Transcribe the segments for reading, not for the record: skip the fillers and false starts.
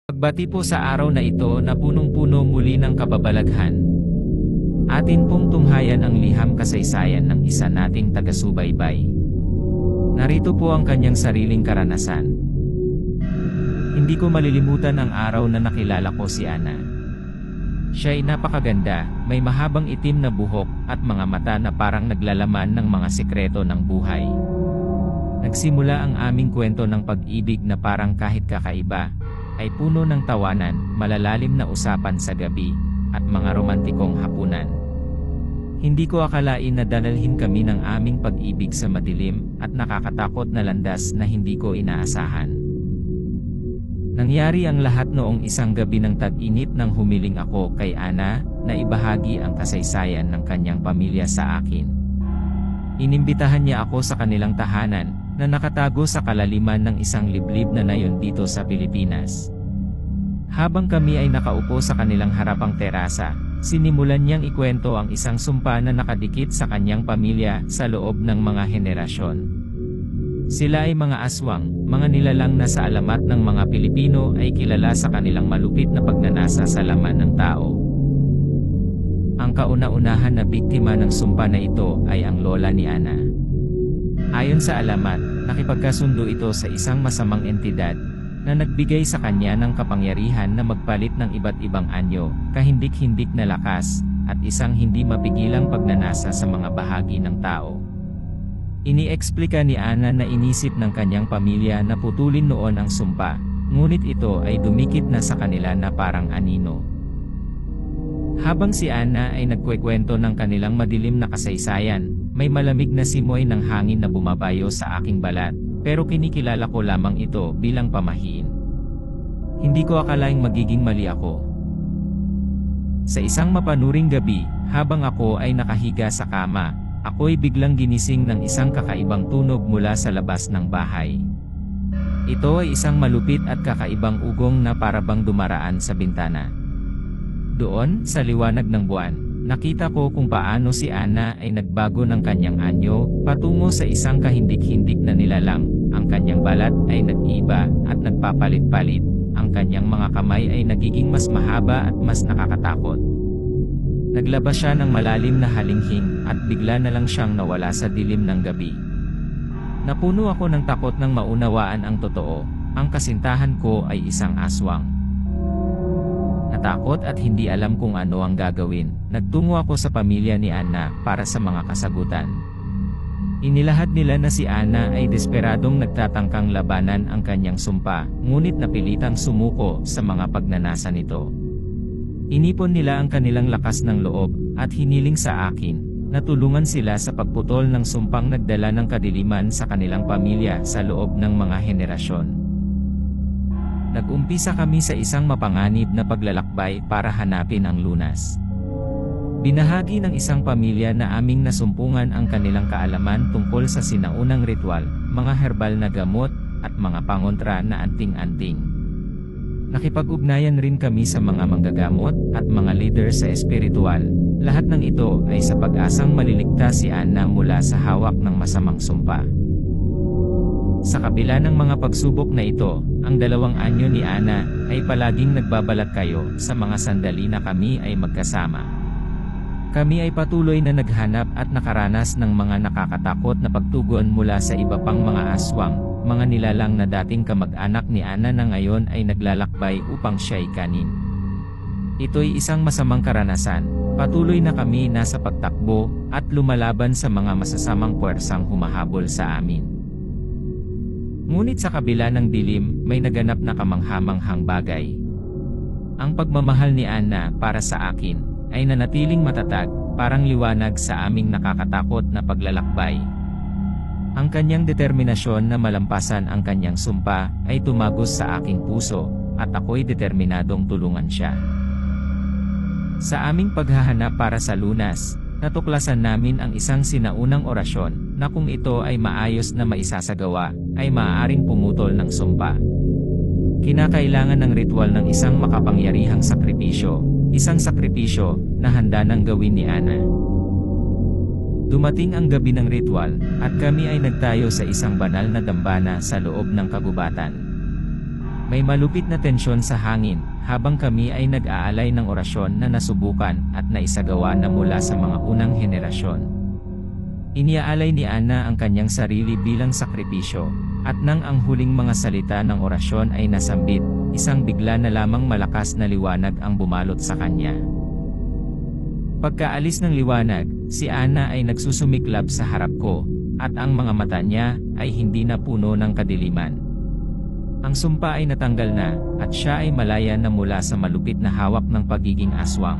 Pagbati po sa araw na ito na punong-puno muli ng kababalaghan. Atin pong tunghayan ang liham kasaysayan ng isa nating taga-subaybay. Narito po ang kanyang sariling karanasan. Hindi ko malilimutan ang araw na nakilala ko si Ana. Siya ay napakaganda, may mahabang itim na buhok at mga mata na parang naglalaman ng mga sikreto ng buhay. Nagsimula ang aming kwento ng pag-ibig na parang kahit kakaiba, ay puno ng tawanan, malalalim na usapan sa gabi, at mga romantikong hapunan. Hindi ko akalain na dadalhin kami ng aming pag-ibig sa madilim at nakakatakot na landas na hindi ko inaasahan. Nangyari ang lahat noong isang gabi ng tag-init nang humiling ako kay Ana na ibahagi ang kasaysayan ng kanyang pamilya sa akin. Inimbitahan niya ako sa kanilang tahanan na nakatago sa kalaliman ng isang liblib na nayon dito sa Pilipinas. Habang kami ay nakaupo sa kanilang harapang terasa, sinimulan niyang ikwento ang isang sumpa na nakadikit sa kanyang pamilya sa loob ng mga henerasyon. Sila ay mga aswang, mga nilalang na sa alamat ng mga Pilipino ay kilala sa kanilang malupit na pagnanasa sa laman ng tao. Ang kauna-unahan na biktima ng sumpa na ito ay ang lola ni Ana. Ayon sa alamat, nakipagkasundo ito sa isang masamang entidad na nagbigay sa kanya ng kapangyarihan na magpalit ng iba't ibang anyo, kahindik-hindik na lakas, at isang hindi mapigilang pagnanasa sa mga bahagi ng tao. Iniexplika ni Ana na inisip ng kanyang pamilya na putulin noon ang sumpa, ngunit ito ay dumikit na sa kanila na parang anino. Habang si Ana ay nagkukwento ng kanilang madilim na kasaysayan, may malamig na simoy ng hangin na bumabayo sa aking balat, pero kinikilala ko lamang ito bilang pamahiin. Hindi ko akalaing magiging mali ako. Sa isang mapanuring gabi, habang ako ay nakahiga sa kama, ako'y biglang ginising ng isang kakaibang tunog mula sa labas ng bahay. Ito ay isang malupit at kakaibang ugong na parabang dumaraan sa bintana. Doon, sa liwanag ng buwan, nakita ko kung paano si Ana ay nagbago ng kanyang anyo, patungo sa isang kahindik-hindik na nilalang. Ang kanyang balat ay nag-iba at nagpapalit-palit. Ang kanyang mga kamay ay nagiging mas mahaba at mas nakakatakot. Naglabas siya ng malalim na halinghing at bigla na lang siyang nawala sa dilim ng gabi. Napuno ako ng takot nang maunawaan ang totoo. Ang kasintahan ko ay isang aswang. Natakot at hindi alam kung ano ang gagawin, nagtungo ako sa pamilya ni Ana para sa mga kasagutan. Inilahad nila na si Ana ay desperadong nagtatangkang labanan ang kanyang sumpa, ngunit napilitang sumuko sa mga pagnanasa nito. Inipon nila ang kanilang lakas ng loob at hiniling sa akin na tulungan sila sa pagputol ng sumpang nagdala ng kadiliman sa kanilang pamilya sa loob ng mga henerasyon. Nag-umpisa kami sa isang mapanganib na paglalakbay para hanapin ang lunas. Binahagi ng isang pamilya na aming nasumpungan ang kanilang kaalaman tungkol sa sinaunang ritual, mga herbal na gamot, at mga pangontra na anting-anting. Nakipag-ugnayan rin kami sa mga manggagamot at mga leader sa espiritual. Lahat ng ito ay sa pag-asang maliligtas si Ana mula sa hawak ng masamang sumpa. Sa kabila ng mga pagsubok na ito, ang dalawang anyo ni Ana ay palaging nagbabalat kayo sa mga sandali na kami ay magkasama. Kami ay patuloy na naghanap at nakaranas ng mga nakakatakot na pagtugon mula sa iba pang mga aswang, mga nilalang na dating kamag-anak ni Ana na ngayon ay naglalakbay upang siya'y kanin. Ito'y isang masamang karanasan, patuloy na kami nasa pagtakbo at lumalaban sa mga masasamang puwersang humahabol sa amin. Ngunit sa kabila ng dilim, may naganap na kamanghamanghang bagay. Ang pagmamahal ni Ana para sa akin ay nanatiling matatag, parang liwanag sa aming nakakatakot na paglalakbay. Ang kanyang determinasyon na malampasan ang kanyang sumpa ay tumagos sa aking puso, at ako'y determinadong tulungan siya. Sa aming paghahanap para sa lunas, natuklasan namin ang isang sinaunang orasyon na kung ito ay maayos na maisasagawa, ay maaaring pumutol ng sumpa. Kinakailangan ng ritual ng isang makapangyarihang sakripisyo, isang sakripisyo na handa nang gawin ni Ana. Dumating ang gabi ng ritual, at kami ay nagtayo sa isang banal na dambana sa loob ng kagubatan. May malupit na tensyon sa hangin, habang kami ay nag-aalay ng orasyon na nasubukan at naisagawa na mula sa mga unang henerasyon. Iniaalay ni Ana ang kanyang sarili bilang sakripisyo, at nang ang huling mga salita ng orasyon ay nasambit, isang bigla na lamang malakas na liwanag ang bumalot sa kanya. Pagkaalis ng liwanag, si Ana ay nagsusumiklab sa harap ko, at ang mga mata niya ay hindi na puno ng kadiliman. Ang sumpa ay natanggal na, at siya ay malaya na mula sa malupit na hawak ng pagiging aswang.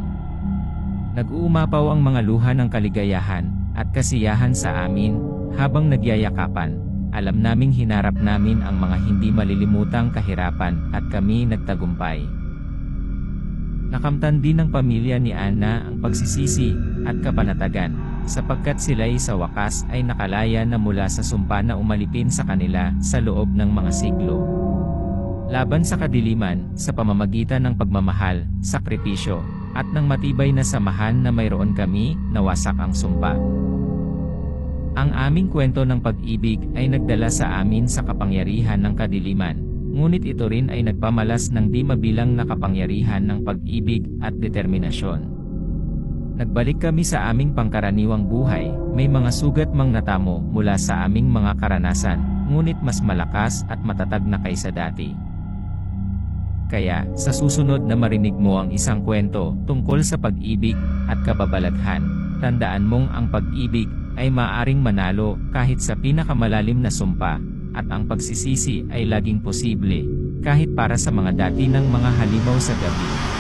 Nag-uumapaw ang mga luha ng kaligayahan at kasiyahan sa amin, habang nagyayakapan. Alam naming hinarap namin ang mga hindi malilimutang kahirapan at kami nagtagumpay. Nakamtan din ng pamilya ni Ana ang pagsisisi at kapanatagan, sapagkat sila'y sa wakas ay nakalaya na mula sa sumpa na umalipin sa kanila sa loob ng mga siglo. Laban sa kadiliman, sa pamamagitan ng pagmamahal, sakripisyo, at ng matibay na samahan na mayroon kami, nawasak ang sumpa. Ang aming kwento ng pag-ibig ay nagdala sa amin sa kapangyarihan ng kadiliman, ngunit ito rin ay nagpamalas ng di mabilang na kapangyarihan ng pag-ibig at determinasyon. Nagbalik kami sa aming pangkaraniwang buhay, may mga sugat mang natamo mula sa aming mga karanasan, ngunit mas malakas at matatag na kaysa dati. Kaya, sa susunod na marinig mo ang isang kwento tungkol sa pag-ibig at kababalaghan, tandaan mong ang pag-ibig ay maaring manalo kahit sa pinakamalalim na sumpa, at ang pagsisisi ay laging posible, kahit para sa mga dati ng mga halimaw sa gabi.